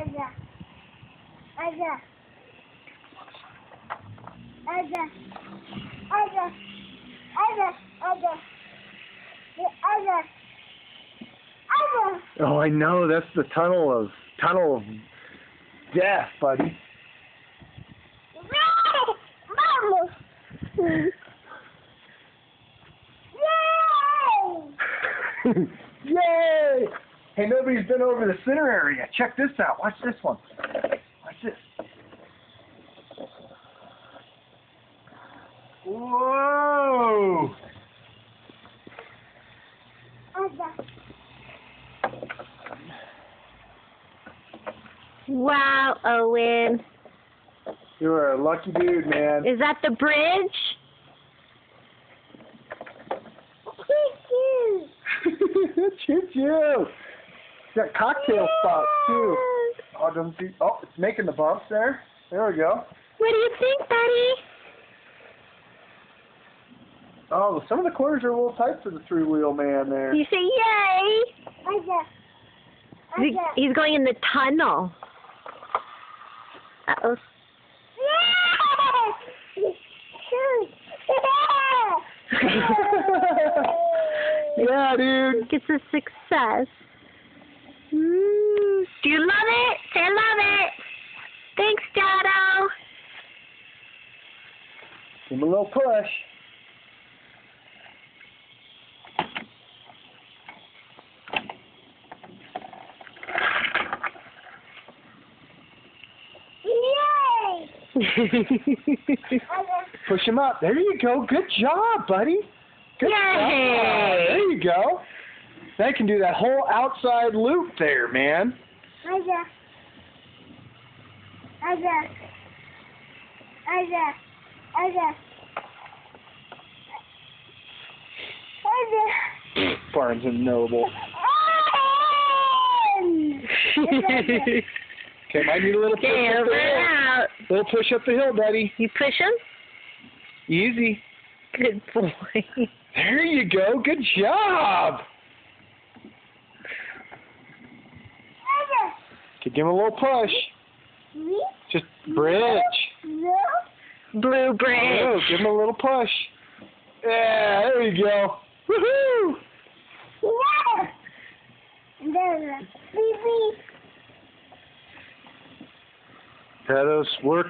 Aja. Aja. Aja. Aja. Aja. Aja. Aja. Aja. Oh, I know. That's the tunnel of death, buddy. Vamos. Yay! Yay! Hey, nobody's been over the center area. Check this out. Watch this one. Watch this. Whoa! Wow, Owen. You're a lucky dude, man. Is that the bridge? Choo-choo. It's got cocktail spots, too. Oh, don't see. Oh, it's making the bumps there. There we go. What do you think, buddy? Oh, some of the corners are a little tight for the three-wheel man there. You say yay. He's going in the tunnel. Uh-oh. Yeah, dude. It's a success. Do you love it? Say I love it. Thanks, Dado. Give him a little push. Push him up. There you go. Good job, buddy. Good job. There you go. They can do that whole outside loop there, man. Aja. Aja. Aja. Aja. Aja. Barnes and Noble. Okay, might need a little push Okay, up over the and hill. out. Little push up the hill, buddy. You push him? Easy. Good boy. There you go. Good job. Okay, give him a little push. Just bridge. Blue bridge. Oh, give him a little push. Yeah, there you go. Woohoo! Dado's work.